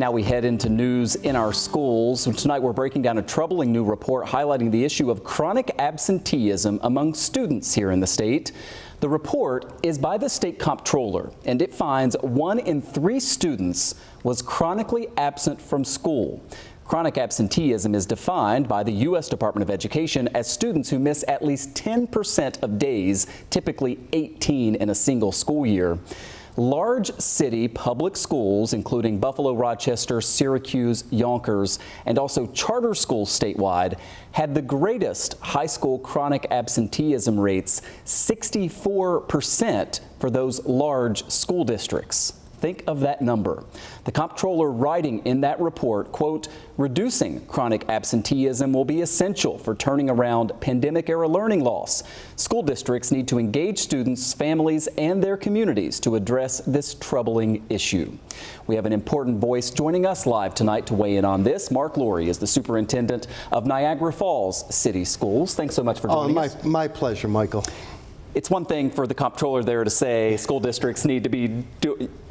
Now we head into news in our schools. Tonight we're breaking down a troubling new report highlighting the issue of chronic absenteeism among students here in the state. The report is by the state comptroller, and it finds 1 in 3 students was chronically absent from school. Chronic absenteeism is defined by the U.S. Department of Education as students who miss at least 10% of days, typically 18 in a single school year. Large city public schools, including Buffalo, Rochester, Syracuse, Yonkers, and also charter schools statewide, had the greatest high school chronic absenteeism rates, 64% for those large school districts. Think of that number. The comptroller writing in that report, quote, "Reducing chronic absenteeism will be essential for turning around pandemic-era learning loss. School districts need to engage students, families, and their communities to address this troubling issue." We have an important voice joining us live tonight to weigh in on this. Mark Laurrie is the superintendent of Niagara Falls City Schools. Thanks so much for joining us. My pleasure, Michael. It's one thing for the comptroller there to say school districts need to be,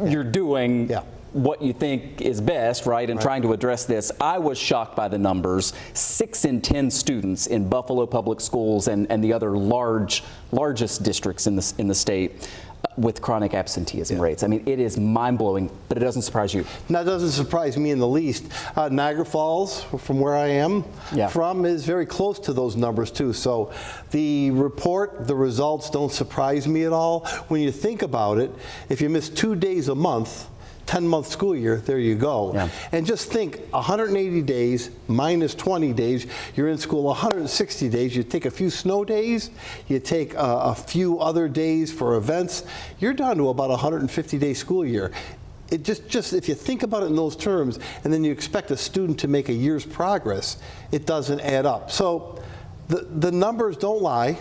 you're doing what you think is best, right, and trying to address this. I was shocked by the numbers. 6 in 10 students in Buffalo Public Schools and the other largest districts in the state with chronic absenteeism rates. I mean, it is mind-blowing, but it doesn't surprise you. No, it doesn't surprise me in the least. Niagara Falls, from where I am from, is very close to those numbers too. So the report, the results don't surprise me at all. When you think about it, if you miss 2 days a month, 10-month school year, there you go. And just think, 180 days minus 20 days, you're in school 160 days. You take a few snow days, you take a few other days for events, you're down to about a 150-day school year. It just if you think about it in those terms, and then you expect a student to make a year's progress, it doesn't add up. So the numbers don't lie.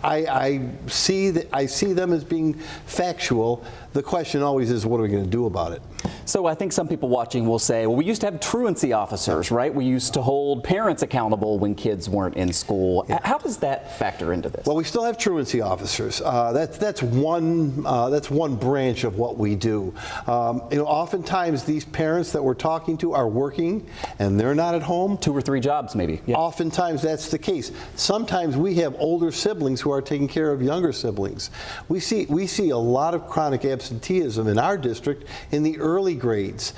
I see them as being factual. The question always is, what are we going to do about it? So I think some people watching will say, well, we used to have truancy officers, right? We used to hold parents accountable when kids weren't in school. How does that factor into this? Well, we still have truancy officers. That's one branch of what we do. Oftentimes these parents that we're talking to are working and they're not at home. 2 or 3 jobs, maybe. Oftentimes that's the case. Sometimes we have older siblings who are taking care of younger siblings. We see a lot of chronic absenteeism in our district in the early grades,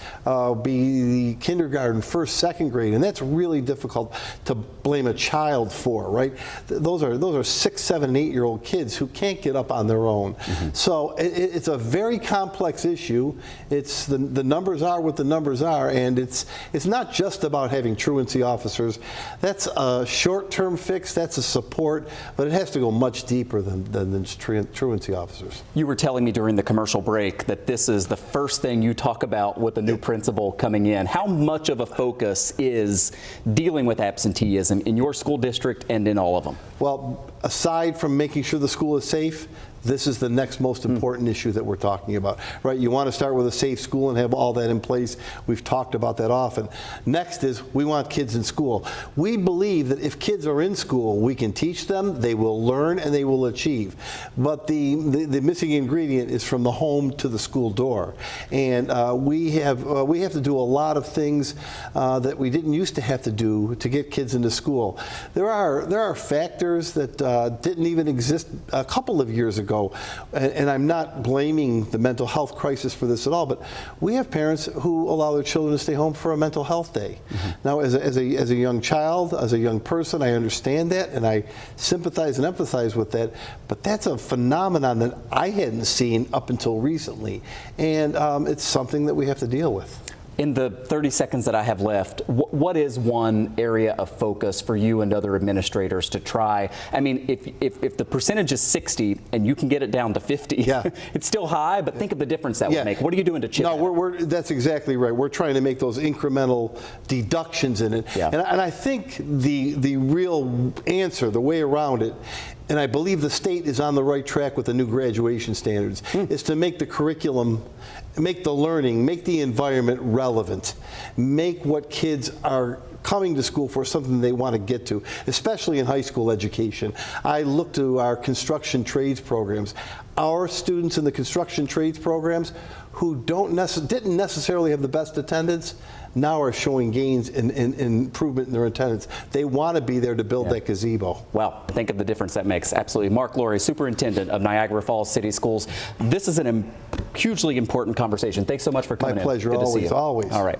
be the kindergarten, 1st, 2nd grade, and that's really difficult to blame a child for, right? Those are 6, 7, 8-year-old kids who can't get up on their own. So it's a very complex issue. It's the numbers are what the numbers are, and it's not just about having truancy officers. That's a short-term fix. That's a support, but it has to go much deeper than just truancy officers. You were telling me during the commercial break that this is the first thing you talk about with the new principal coming in. How much of a focus is dealing with absenteeism in your school district and in all of them? Well, aside from making sure the school is safe, this is the next most important issue that we're talking about, right? You want to start with a safe school and have all that in place. We've talked about that often. Next is we want kids in school. We believe that if kids are in school, we can teach them, they will learn, and they will achieve. But the missing ingredient is from the home to the school door. And we have to do a lot of things that we didn't used to have to do to get kids into school. There are factors that didn't even exist a couple of years ago. And I'm not blaming the mental health crisis for this at all, but we have parents who allow their children to stay home for a mental health day. Now, as a young child, as a young person, I understand that, and I sympathize and empathize with that, but that's a phenomenon that I hadn't seen up until recently, and it's something that we have to deal with. In the 30 seconds that I have left, what is one area of focus for you and other administrators to try? I mean, if the percentage is 60 and you can get it down to 50, it's still high, but think of the difference that would make. What are you doing to chip that? That's exactly right. We're trying to make those incremental deductions in it. And I think the real answer, the way around it, and I believe the state is on the right track with the new graduation standards, is to make the curriculum make the learning, make the environment relevant, make what kids are coming to school for something they want to get to, especially in high school education. I look to our construction trades programs. Our students in the construction trades programs who didn't necessarily have the best attendance now are showing gains in improvement in their attendance. They want to be there to build that gazebo. Well, think of the difference that makes. Absolutely. Mark Laurrie, Superintendent of Niagara Falls City Schools. This is a hugely important conversation. Thanks so much for coming in. My pleasure, Good to see always, you. always. All right.